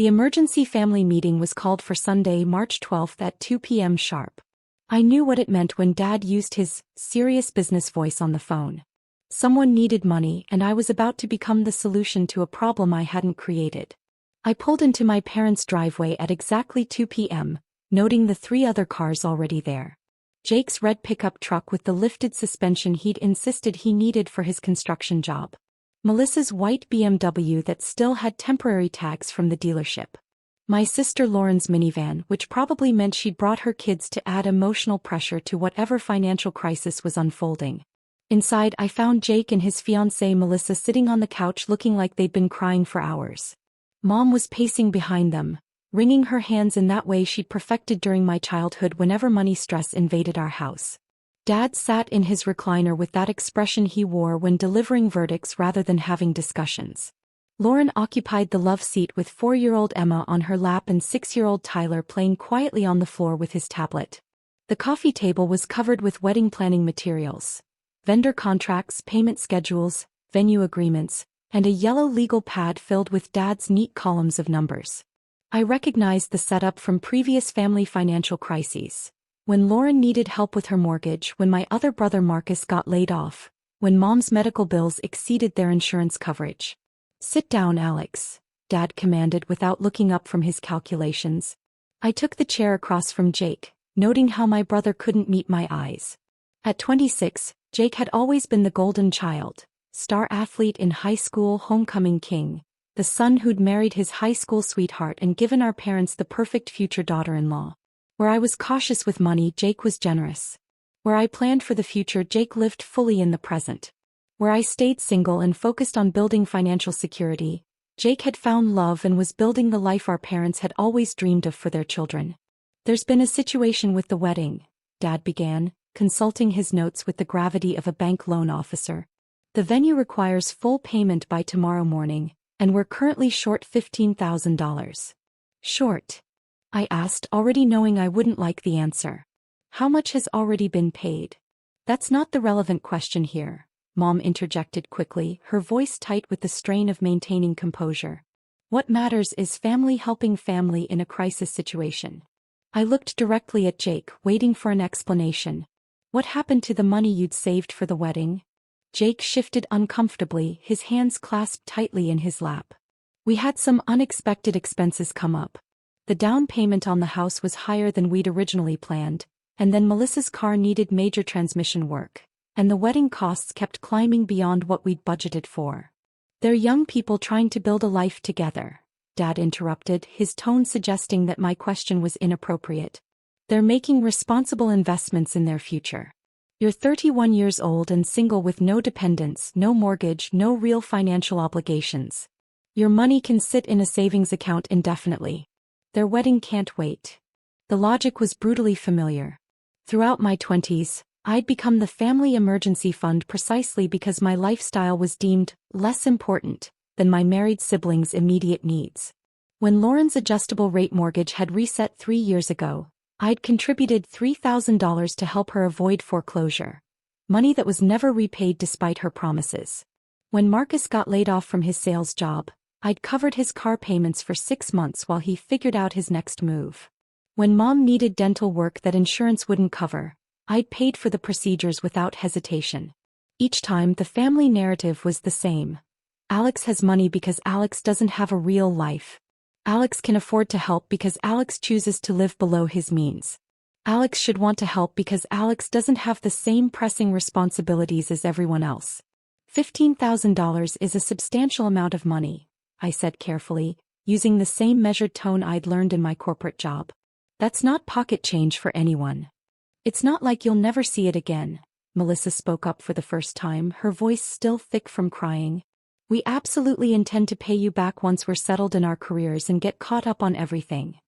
The emergency family meeting was called for Sunday, March 12th at 2 p.m. sharp. I knew what it meant when Dad used his serious business voice on the phone. Someone needed money, and I was about to become the solution to a problem I hadn't created. I pulled into my parents' driveway at exactly 2 p.m., noting the 3 other cars already there. Jake's red pickup truck with the lifted suspension he'd insisted he needed for his construction job. Melissa's white BMW that still had temporary tags from the dealership. My sister Lauren's minivan, which probably meant she'd brought her kids to add emotional pressure to whatever financial crisis was unfolding. Inside, I found Jake and his fiancée Melissa sitting on the couch looking like they'd been crying for hours. Mom was pacing behind them, wringing her hands in that way she'd perfected during my childhood whenever money stress invaded our house. Dad sat in his recliner with that expression he wore when delivering verdicts rather than having discussions. Lauren occupied the love seat with 4-year-old Emma on her lap and 6-year-old Tyler playing quietly on the floor with his tablet. The coffee table was covered with wedding planning materials, vendor contracts, payment schedules, venue agreements, and a yellow legal pad filled with Dad's neat columns of numbers. I recognized the setup from previous family financial crises. When Lauren needed help with her mortgage, when my other brother Marcus got laid off, when Mom's medical bills exceeded their insurance coverage. "Sit down, Alex," Dad commanded without looking up from his calculations. I took the chair across from Jake, noting how my brother couldn't meet my eyes. At 26, Jake had always been the golden child, star athlete in high school, homecoming king, the son who'd married his high school sweetheart and given our parents the perfect future daughter-in-law. Where I was cautious with money, Jake was generous. Where I planned for the future, Jake lived fully in the present. Where I stayed single and focused on building financial security, Jake had found love and was building the life our parents had always dreamed of for their children. "There's been a situation with the wedding," Dad began, consulting his notes with the gravity of a bank loan officer. "The venue requires full payment by tomorrow morning, and we're currently short $15,000. "Short?" I asked, already knowing I wouldn't like the answer. "How much has already been paid?" "That's not the relevant question here," Mom interjected quickly, her voice tight with the strain of maintaining composure. "What matters is family helping family in a crisis situation." I looked directly at Jake, waiting for an explanation. "What happened to the money you'd saved for the wedding?" Jake shifted uncomfortably, his hands clasped tightly in his lap. "We had some unexpected expenses come up. The down payment on the house was higher than we'd originally planned, and then Melissa's car needed major transmission work, and the wedding costs kept climbing beyond what we'd budgeted for." "They're young people trying to build a life together," Dad interrupted, his tone suggesting that my question was inappropriate. "They're making responsible investments in their future. You're 31 years old and single with no dependents, no mortgage, no real financial obligations. Your money can sit in a savings account indefinitely. Their wedding can't wait." The logic was brutally familiar. Throughout my 20s, I'd become the family emergency fund precisely because my lifestyle was deemed less important than my married siblings' immediate needs. When Lauren's adjustable rate mortgage had reset 3 years ago, I'd contributed $3,000 to help her avoid foreclosure, money that was never repaid despite her promises. When Marcus got laid off from his sales job, I'd covered his car payments for 6 months while he figured out his next move. When Mom needed dental work that insurance wouldn't cover, I'd paid for the procedures without hesitation. Each time, the family narrative was the same. Alex has money because Alex doesn't have a real life. Alex can afford to help because Alex chooses to live below his means. Alex should want to help because Alex doesn't have the same pressing responsibilities as everyone else. $15,000 is a substantial amount of money, I said carefully, using the same measured tone I'd learned in my corporate job. "That's not pocket change for anyone. It's not like you'll never see it again," Melissa spoke up for the first time, her voice still thick from crying. "We absolutely intend to pay you back once we're settled in our careers and get caught up on everything."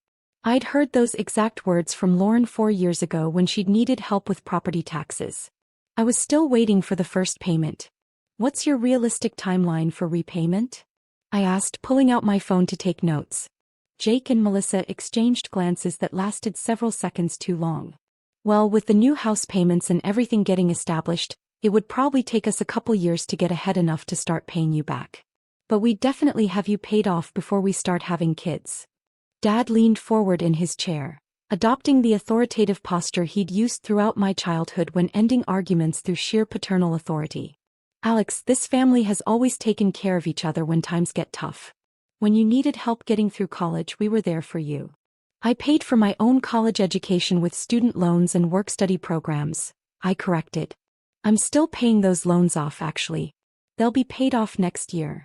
I'd heard those exact words from Lauren 4 years ago when she'd needed help with property taxes. I was still waiting for the first payment. "What's your realistic timeline for repayment?" I asked, pulling out my phone to take notes. Jake and Melissa exchanged glances that lasted several seconds too long. "Well, with the new house payments and everything getting established, it would probably take us a couple years to get ahead enough to start paying you back. But we'd definitely have you paid off before we start having kids. Dad leaned forward in his chair, adopting the authoritative posture he'd used throughout my childhood when ending arguments through sheer paternal authority. Alex, this family has always taken care of each other when times get tough. When you needed help getting through college, we were there for you. I paid for my own college education with student loans and work-study programs, I corrected. I'm still paying those loans off actually. They'll be paid off next year.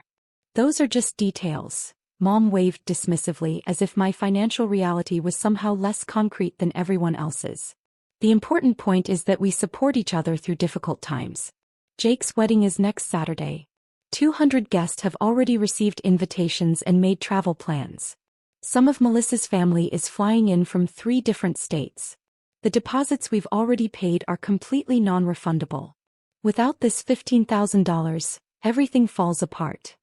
Those are just details, Mom waved dismissively as if my financial reality was somehow less concrete than everyone else's. The important point is that we support each other through difficult times. Jake's wedding is next Saturday. 200 guests have already received invitations and made travel plans. Some of Melissa's family is flying in from 3 different states. The deposits we've already paid are completely non-refundable. Without this $15,000, everything falls apart.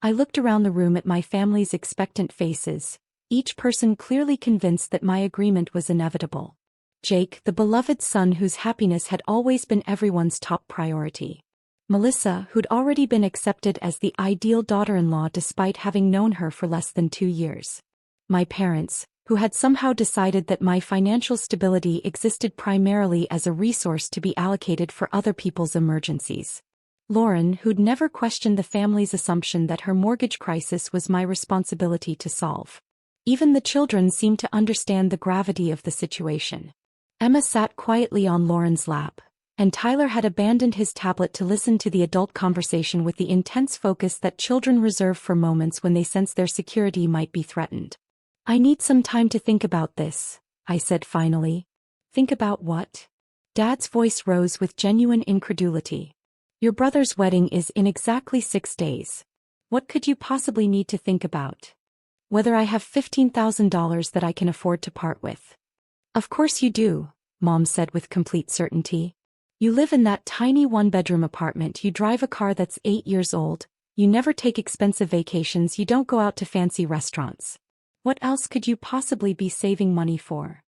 I looked around the room at my family's expectant faces, each person clearly convinced that my agreement was inevitable. Jake, the beloved son whose happiness had always been everyone's top priority. Melissa, who'd already been accepted as the ideal daughter-in-law despite having known her for less than 2 years. My parents, who had somehow decided that my financial stability existed primarily as a resource to be allocated for other people's emergencies. Lauren, who'd never questioned the family's assumption that her mortgage crisis was my responsibility to solve. Even the children seemed to understand the gravity of the situation. Emma sat quietly on Lauren's lap, and Tyler had abandoned his tablet to listen to the adult conversation with the intense focus that children reserve for moments when they sense their security might be threatened. I need some time to think about this, I said finally. Think about what? Dad's voice rose with genuine incredulity. Your brother's wedding is in exactly 6 days. What could you possibly need to think about? Whether I have $15,000 that I can afford to part with. Of course you do, Mom said with complete certainty. You live in that tiny 1-bedroom apartment, you drive a car that's 8 years old, you never take expensive vacations, you don't go out to fancy restaurants. What else could you possibly be saving money for?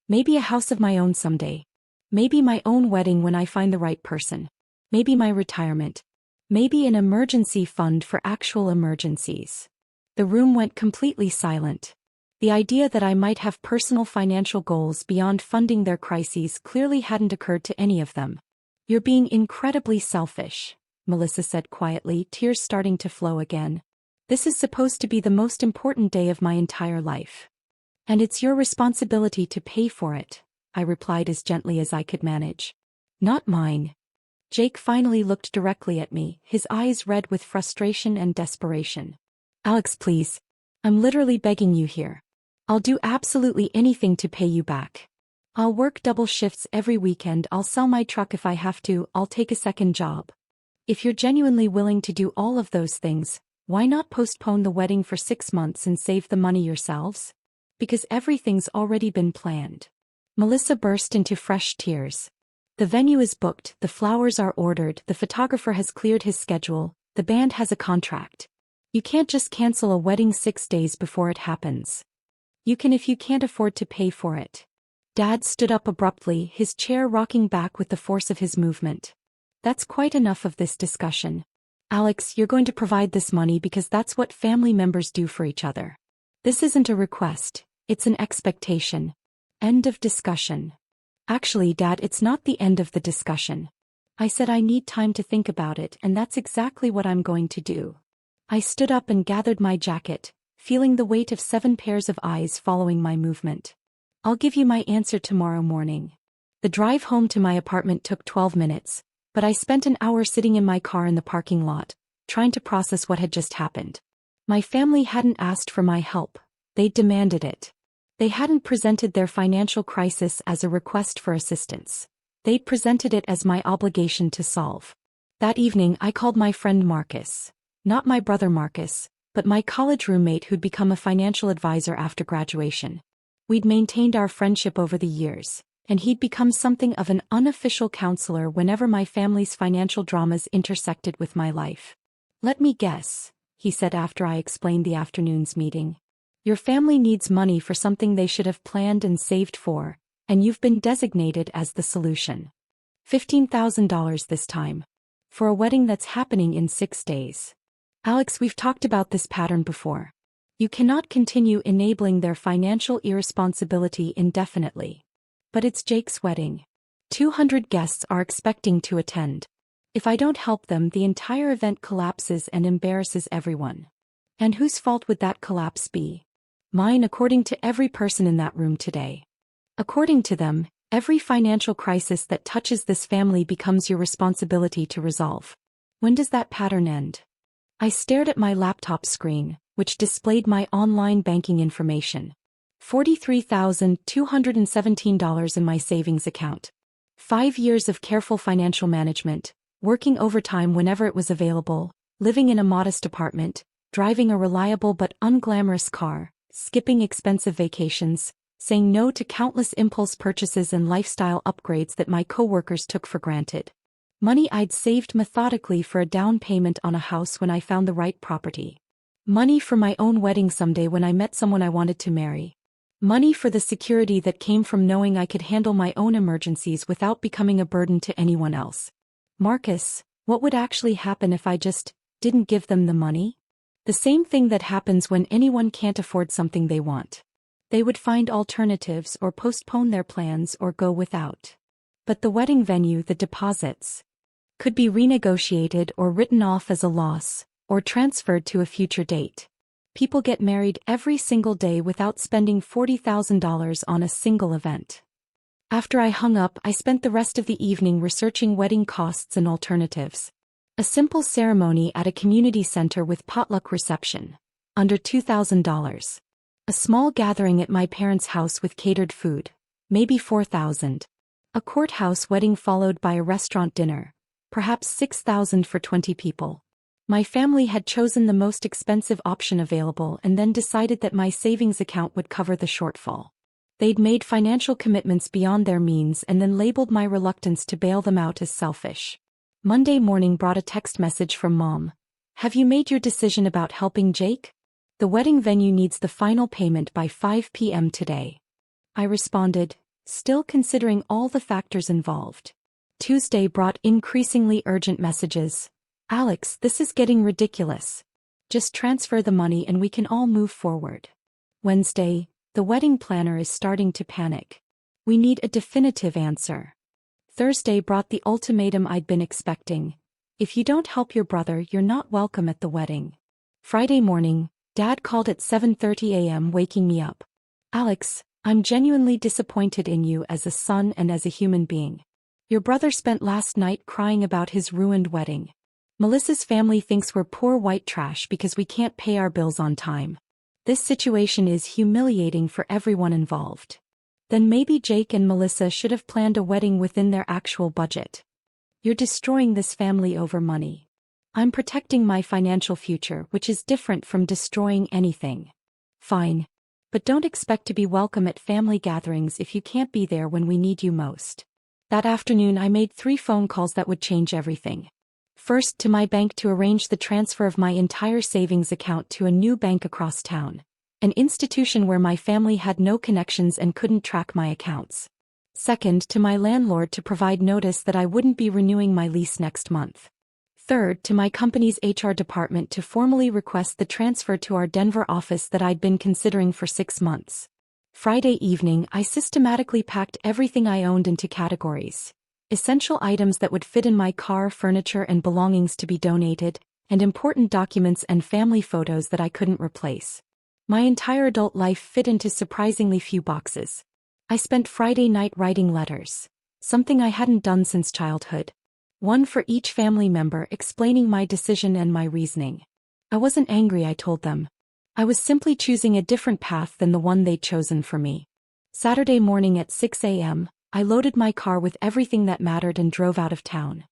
Maybe a house of my own someday. Maybe my own wedding when I find the right person. Maybe my retirement. Maybe an emergency fund for actual emergencies. The room went completely silent. The idea that I might have personal financial goals beyond funding their crises clearly hadn't occurred to any of them. You're being incredibly selfish, Melissa said quietly, tears starting to flow again. This is supposed to be the most important day of my entire life. And it's your responsibility to pay for it, I replied as gently as I could manage. Not mine. Jake finally looked directly at me, his eyes red with frustration and desperation. Alex, please. I'm literally begging you here. I'll do absolutely anything to pay you back. I'll work double shifts every weekend, I'll sell my truck if I have to, I'll take a second job. If you're genuinely willing to do all of those things, why not postpone the wedding for 6 months and save the money yourselves? Because everything's already been planned. Melissa burst into fresh tears. The venue is booked, the flowers are ordered, the photographer has cleared his schedule, the band has a contract. You can't just cancel a wedding 6 days before it happens. You can if you can't afford to pay for it. Dad stood up abruptly, his chair rocking back with the force of his movement. That's quite enough of this discussion. Alex, you're going to provide this money because that's what family members do for each other. This isn't a request, it's an expectation. End of discussion. Actually, Dad, it's not the end of the discussion. I said I need time to think about it, and that's exactly what I'm going to do. I stood up and gathered my jacket, feeling the weight of 7 pairs of eyes following my movement. I'll give you my answer tomorrow morning. The drive home to my apartment took 12 minutes, but I spent an hour sitting in my car in the parking lot, trying to process what had just happened. My family hadn't asked for my help, they demanded it. They hadn't presented their financial crisis as a request for assistance. They'd presented it as my obligation to solve. That evening I called my friend Marcus. Not my brother Marcus, but my college roommate who'd become a financial advisor after graduation. We'd maintained our friendship over the years, and he'd become something of an unofficial counselor whenever my family's financial dramas intersected with my life. Let me guess, he said after I explained the afternoon's meeting. Your family needs money for something they should have planned and saved for, and you've been designated as the solution. $15,000 this time. For a wedding that's happening in 6 days. Alex, we've talked about this pattern before. You cannot continue enabling their financial irresponsibility indefinitely. But it's Jake's wedding. 200 guests are expecting to attend. If I don't help them, the entire event collapses and embarrasses everyone. And whose fault would that collapse be? Mine, according to every person in that room today. According to them, every financial crisis that touches this family becomes your responsibility to resolve. When does that pattern end? I stared at my laptop screen, which displayed my online banking information. $43,217 in my savings account. 5 years of careful financial management, working overtime whenever it was available, living in a modest apartment, driving a reliable but unglamorous car, skipping expensive vacations, saying no to countless impulse purchases and lifestyle upgrades that my coworkers took for granted. Money I'd saved methodically for a down payment on a house when I found the right property. Money for my own wedding someday when I met someone I wanted to marry. Money for the security that came from knowing I could handle my own emergencies without becoming a burden to anyone else. Marcus, what would actually happen if I just didn't give them the money? The same thing that happens when anyone can't afford something they want. They would find alternatives or postpone their plans or go without. But the wedding venue, the deposits, could be renegotiated or written off as a loss, or transferred to a future date. People get married every single day without spending $40,000 on a single event. After I hung up, I spent the rest of the evening researching wedding costs and alternatives. A simple ceremony at a community center with potluck reception, under $2,000. A small gathering at my parents' house with catered food, maybe $4,000. A courthouse wedding followed by a restaurant dinner, perhaps $6,000 for 20 people. My family had chosen the most expensive option available and then decided that my savings account would cover the shortfall. They'd made financial commitments beyond their means and then labeled my reluctance to bail them out as selfish. Monday morning brought a text message from Mom. Have you made your decision about helping Jake? The wedding venue needs the final payment by 5 p.m. today. I responded, still considering all the factors involved. Tuesday brought increasingly urgent messages. Alex, this is getting ridiculous. Just transfer the money and we can all move forward. Wednesday, the wedding planner is starting to panic. We need a definitive answer. Thursday brought the ultimatum I'd been expecting. If you don't help your brother, you're not welcome at the wedding. Friday morning, Dad called at 7:30 a.m. waking me up. Alex, I'm genuinely disappointed in you as a son and as a human being. Your brother spent last night crying about his ruined wedding. Melissa's family thinks we're poor white trash because we can't pay our bills on time. This situation is humiliating for everyone involved. Then maybe Jake and Melissa should have planned a wedding within their actual budget. You're destroying this family over money. I'm protecting my financial future, which is different from destroying anything. Fine. But don't expect to be welcome at family gatherings if you can't be there when we need you most. That afternoon I made 3 phone calls that would change everything. First, to my bank to arrange the transfer of my entire savings account to a new bank across town, an institution where my family had no connections and couldn't track my accounts. Second, to my landlord to provide notice that I wouldn't be renewing my lease next month. Third, to my company's HR department to formally request the transfer to our Denver office that I'd been considering for 6 months. Friday evening, I systematically packed everything I owned into categories. Essential items that would fit in my car, furniture and belongings to be donated, and important documents and family photos that I couldn't replace. My entire adult life fit into surprisingly few boxes. I spent Friday night writing letters, something I hadn't done since childhood. One for each family member explaining my decision and my reasoning. I wasn't angry, I told them. I was simply choosing a different path than the one they'd chosen for me. Saturday morning at 6 a.m., I loaded my car with everything that mattered and drove out of town.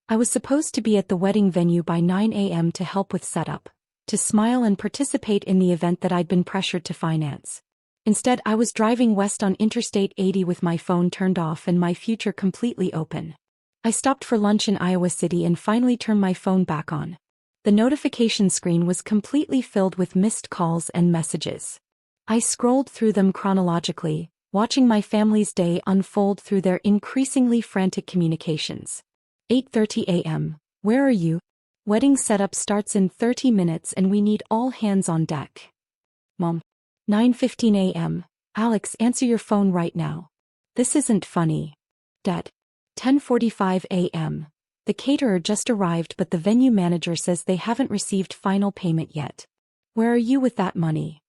I was supposed to be at the wedding venue by 9 a.m. to help with setup, to smile and participate in the event that I'd been pressured to finance. Instead, I was driving west on Interstate 80 with my phone turned off and my future completely open. I stopped for lunch in Iowa City and finally turned my phone back on. The notification screen was completely filled with missed calls and messages. I scrolled through them chronologically, watching my family's day unfold through their increasingly frantic communications. 8:30 a.m. Where are you? Wedding setup starts in 30 minutes and we need all hands on deck. Mom. 9:15 a.m. Alex, answer your phone right now. This isn't funny. Dad. 10:45 a.m. The caterer just arrived but the venue manager says they haven't received final payment yet. Where are you with that money?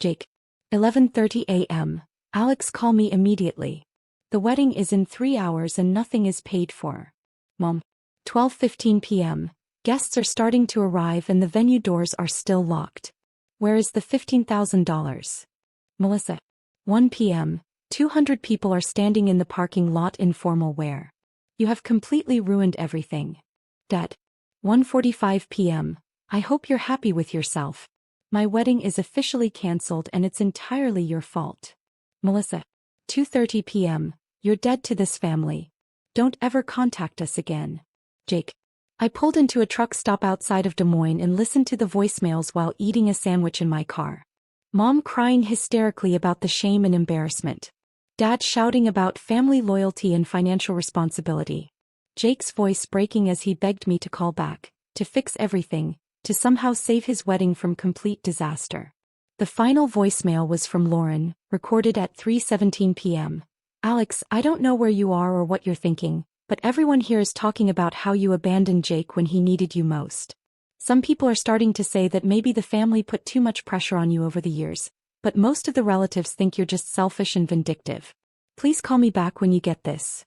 Jake. 11:30 a.m. Alex, call me immediately. The wedding is in 3 hours and nothing is paid for. Mom. 12:15 p.m. Guests are starting to arrive and the venue doors are still locked. Where is the $15,000? Melissa. 1 p.m. 200 people are standing in the parking lot in formal wear. You have completely ruined everything. Dad. 1:45 p.m. I hope you're happy with yourself. My wedding is officially cancelled and it's entirely your fault. Melissa. 2:30 p.m. You're dead to this family. Don't ever contact us again. Jake. I pulled into a truck stop outside of Des Moines and listened to the voicemails while eating a sandwich in my car. Mom crying hysterically about the shame and embarrassment. Dad shouting about family loyalty and financial responsibility. Jake's voice breaking as he begged me to call back, to fix everything, to somehow save his wedding from complete disaster. The final voicemail was from Lauren, recorded at 3:17 p.m. Alex, I don't know where you are or what you're thinking, but everyone here is talking about how you abandoned Jake when he needed you most. Some people are starting to say that maybe the family put too much pressure on you over the years, but most of the relatives think you're just selfish and vindictive. Please call me back when you get this.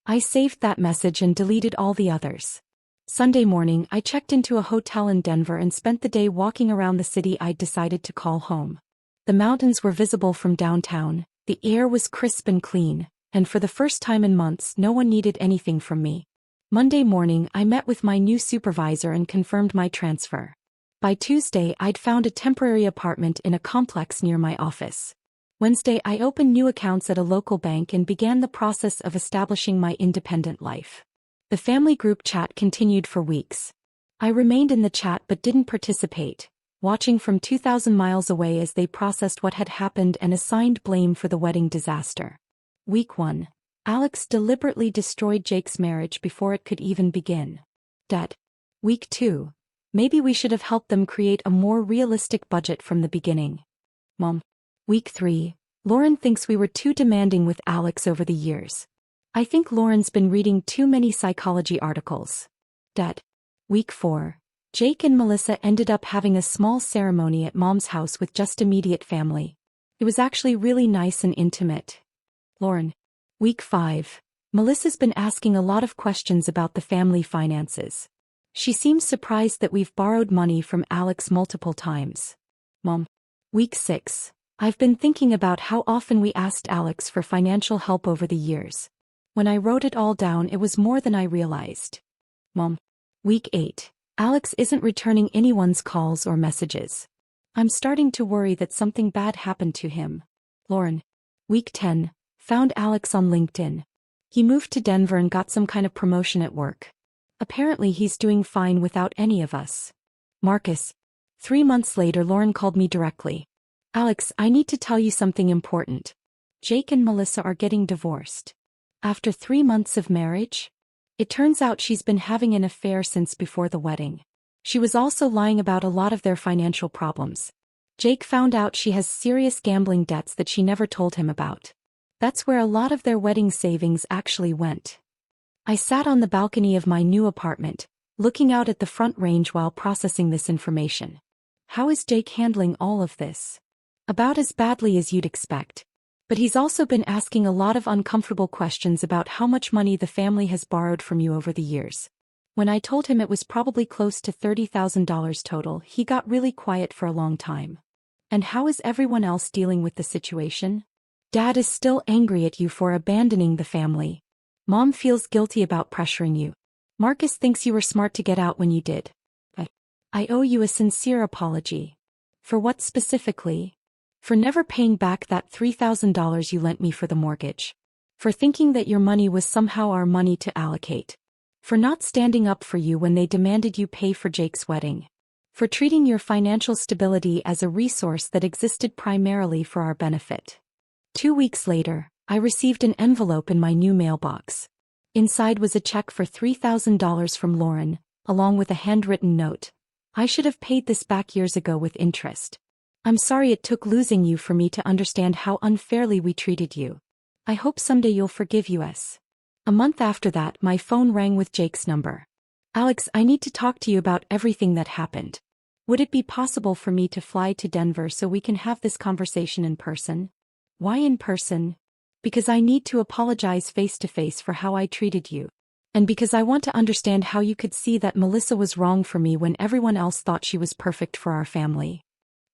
I saved that message and deleted all the others. Sunday morning, I checked into a hotel in Denver and spent the day walking around the city I'd decided to call home. The mountains were visible from downtown, the air was crisp and clean, and for the first time in months no one needed anything from me. Monday morning, I met with my new supervisor and confirmed my transfer. By Tuesday, I'd found a temporary apartment in a complex near my office. Wednesday, I opened new accounts at a local bank and began the process of establishing my independent life. The family group chat continued for weeks. I remained in the chat but didn't participate, watching from 2,000 miles away as they processed what had happened and assigned blame for the wedding disaster. Week 1. Alex deliberately destroyed Jake's marriage before it could even begin. Dad. Week 2. Maybe we should have helped them create a more realistic budget from the beginning. Mom. Week 3. Lauren thinks we were too demanding with Alex over the years. I think Lauren's been reading too many psychology articles. Dad. Week 4. Jake and Melissa ended up having a small ceremony at Mom's house with just immediate family. It was actually really nice and intimate. Lauren. Week 5. Melissa's been asking a lot of questions about the family finances. She seems surprised that we've borrowed money from Alex multiple times. Mom. Week 6. I've been thinking about how often we asked Alex for financial help over the years. When I wrote it all down, it was more than I realized. Mom. Week 8. Alex isn't returning anyone's calls or messages. I'm starting to worry that something bad happened to him. Lauren. Week 10. Found Alex on LinkedIn. He moved to Denver and got some kind of promotion at work. Apparently he's doing fine without any of us. Marcus. 3 months later, Lauren called me directly. Alex, I need to tell you something important. Jake and Melissa are getting divorced. After 3 months of marriage? It turns out she's been having an affair since before the wedding. She was also lying about a lot of their financial problems. Jake found out she has serious gambling debts that she never told him about. That's where a lot of their wedding savings actually went. I sat on the balcony of my new apartment, looking out at the front range while processing this information. How is Jake handling all of this? About as badly as you'd expect. But he's also been asking a lot of uncomfortable questions about how much money the family has borrowed from you over the years. When I told him it was probably close to $30,000 total, he got really quiet for a long time. And how is everyone else dealing with the situation? Dad is still angry at you for abandoning the family. Mom feels guilty about pressuring you. Marcus thinks you were smart to get out when you did. But I owe you a sincere apology. For what specifically? For never paying back that $3,000 you lent me for the mortgage. For thinking that your money was somehow our money to allocate. For not standing up for you when they demanded you pay for Jake's wedding. For treating your financial stability as a resource that existed primarily for our benefit. 2 weeks later, I received an envelope in my new mailbox. Inside was a check for $3,000 from Lauren, along with a handwritten note. I should have paid this back years ago with interest. I'm sorry it took losing you for me to understand how unfairly we treated you. I hope someday you'll forgive us. A month after that, my phone rang with Jake's number. Alex, I need to talk to you about everything that happened. Would it be possible for me to fly to Denver so we can have this conversation in person? Why in person? Because I need to apologize face to face for how I treated you. And because I want to understand how you could see that Melissa was wrong for me when everyone else thought she was perfect for our family.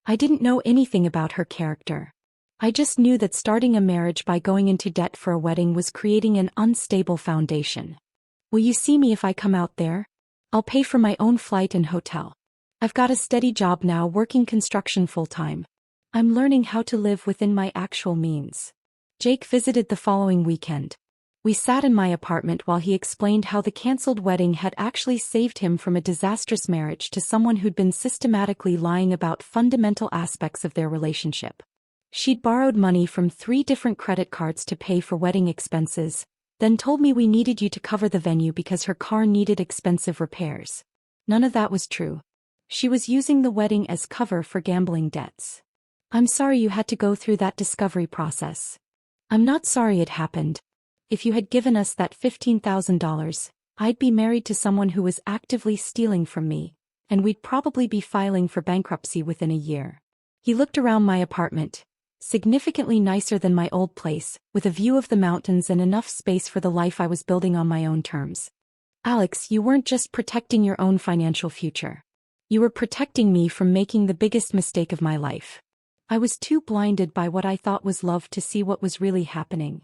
I didn't know anything about her character. I just knew that starting a marriage by going into debt for a wedding was creating an unstable foundation. Will you see me if I come out there? I'll pay for my own flight and hotel. I've got a steady job now working construction full-time. I'm learning how to live within my actual means. Jake visited the following weekend. We sat in my apartment while he explained how the cancelled wedding had actually saved him from a disastrous marriage to someone who'd been systematically lying about fundamental aspects of their relationship. She'd borrowed money from 3 different credit cards to pay for wedding expenses, then told me we needed you to cover the venue because her car needed expensive repairs. None of that was true. She was using the wedding as cover for gambling debts. I'm sorry you had to go through that discovery process. I'm not sorry it happened. If you had given us that $15,000, I'd be married to someone who was actively stealing from me, and we'd probably be filing for bankruptcy within a year. He looked around my apartment, significantly nicer than my old place, with a view of the mountains and enough space for the life I was building on my own terms. Alex, you weren't just protecting your own financial future. You were protecting me from making the biggest mistake of my life. I was too blinded by what I thought was love to see what was really happening.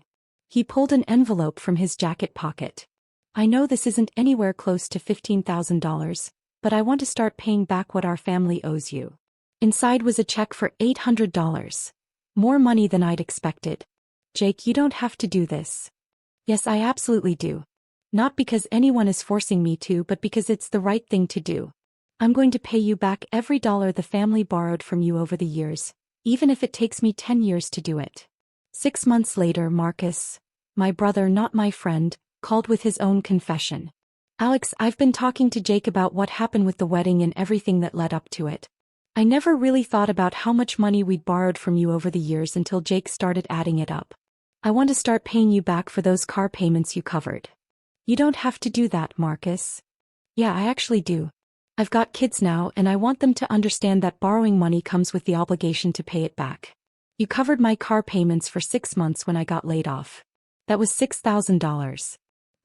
He pulled an envelope from his jacket pocket. I know this isn't anywhere close to $15,000, but I want to start paying back what our family owes you. Inside was a check for $800. More money than I'd expected. Jake, you don't have to do this. Yes, I absolutely do. Not because anyone is forcing me to, but because it's the right thing to do. I'm going to pay you back every dollar the family borrowed from you over the years, even if it takes me 10 years to do it. 6 months later, Marcus, my brother, not my friend, called with his own confession. Alex, I've been talking to Jake about what happened with the wedding and everything that led up to it. I never really thought about how much money we'd borrowed from you over the years until Jake started adding it up. I want to start paying you back for those car payments you covered. You don't have to do that, Marcus. Yeah, I actually do. I've got kids now and I want them to understand that borrowing money comes with the obligation to pay it back. You covered my car payments for 6 months when I got laid off. That was $6,000.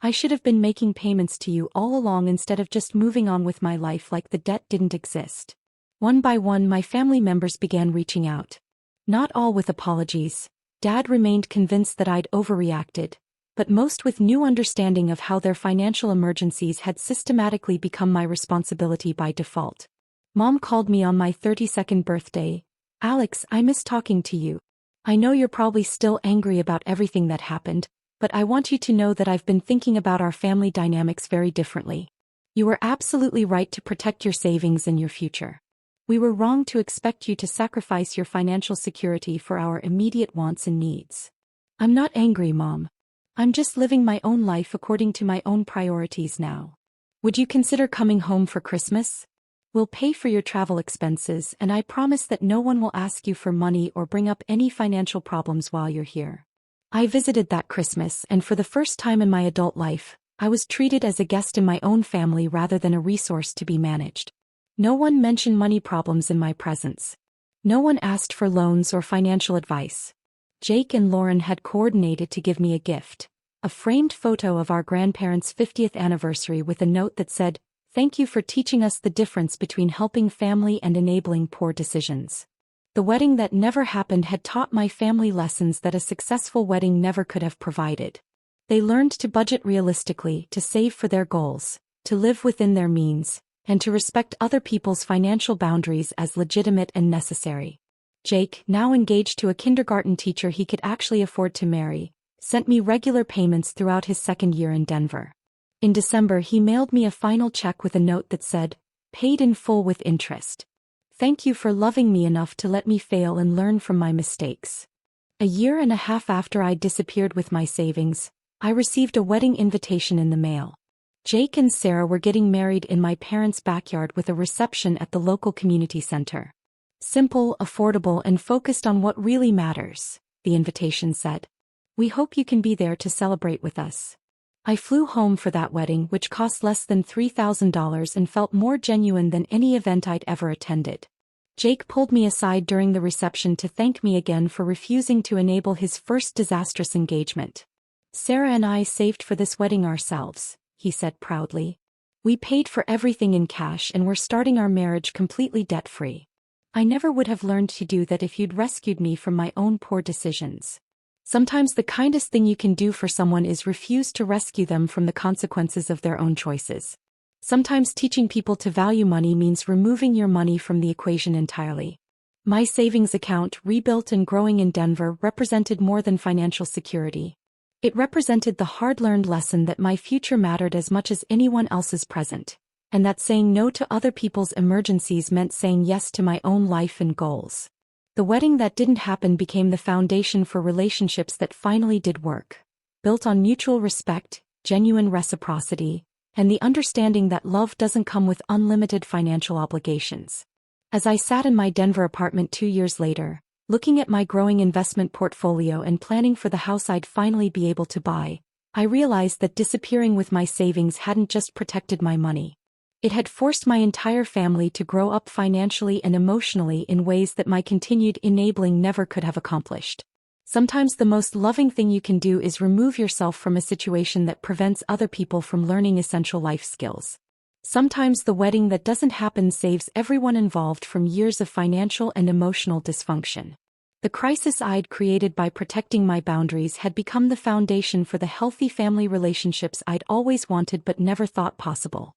I should have been making payments to you all along instead of just moving on with my life like the debt didn't exist. One by one, my family members began reaching out. Not all with apologies. Dad remained convinced that I'd overreacted, but most with new understanding of how their financial emergencies had systematically become my responsibility by default. Mom called me on my 32nd birthday. Alex, I miss talking to you. I know you're probably still angry about everything that happened, but I want you to know that I've been thinking about our family dynamics very differently. You were absolutely right to protect your savings and your future. We were wrong to expect you to sacrifice your financial security for our immediate wants and needs. I'm not angry, Mom. I'm just living my own life according to my own priorities now. Would you consider coming home for Christmas? We'll pay for your travel expenses, and I promise that no one will ask you for money or bring up any financial problems while you're here. I visited that Christmas, and for the first time in my adult life, I was treated as a guest in my own family rather than a resource to be managed. No one mentioned money problems in my presence. No one asked for loans or financial advice. Jake and Lauren had coordinated to give me a gift, a framed photo of our grandparents' 50th anniversary with a note that said, "Thank you for teaching us the difference between helping family and enabling poor decisions." The wedding that never happened had taught my family lessons that a successful wedding never could have provided. They learned to budget realistically, to save for their goals, to live within their means, and to respect other people's financial boundaries as legitimate and necessary. Jake, now engaged to a kindergarten teacher he could actually afford to marry, sent me regular payments throughout his second year in Denver. In December, he mailed me a final check with a note that said, "Paid in full with interest. Thank you for loving me enough to let me fail and learn from my mistakes." A year and a half after I'd disappeared with my savings, I received a wedding invitation in the mail. Jake and Sarah were getting married in my parents' backyard with a reception at the local community center. Simple, affordable, and focused on what really matters, the invitation said. We hope you can be there to celebrate with us. I flew home for that wedding, which cost less than $3,000 and felt more genuine than any event I'd ever attended. Jake pulled me aside during the reception to thank me again for refusing to enable his first disastrous engagement. Sarah and I saved for this wedding ourselves, he said proudly. We paid for everything in cash and we're starting our marriage completely debt-free. I never would have learned to do that if you'd rescued me from my own poor decisions. Sometimes the kindest thing you can do for someone is refuse to rescue them from the consequences of their own choices. Sometimes teaching people to value money means removing your money from the equation entirely. My savings account, rebuilt and growing in Denver, represented more than financial security. It represented the hard-learned lesson that my future mattered as much as anyone else's present, and that saying no to other people's emergencies meant saying yes to my own life and goals. The wedding that didn't happen became the foundation for relationships that finally did work, built on mutual respect, genuine reciprocity, and the understanding that love doesn't come with unlimited financial obligations. As I sat in my Denver apartment 2 years later, looking at my growing investment portfolio and planning for the house I'd finally be able to buy, I realized that disappearing with my savings hadn't just protected my money. It had forced my entire family to grow up financially and emotionally in ways that my continued enabling never could have accomplished. Sometimes the most loving thing you can do is remove yourself from a situation that prevents other people from learning essential life skills. Sometimes the wedding that doesn't happen saves everyone involved from years of financial and emotional dysfunction. The crisis I'd created by protecting my boundaries had become the foundation for the healthy family relationships I'd always wanted but never thought possible.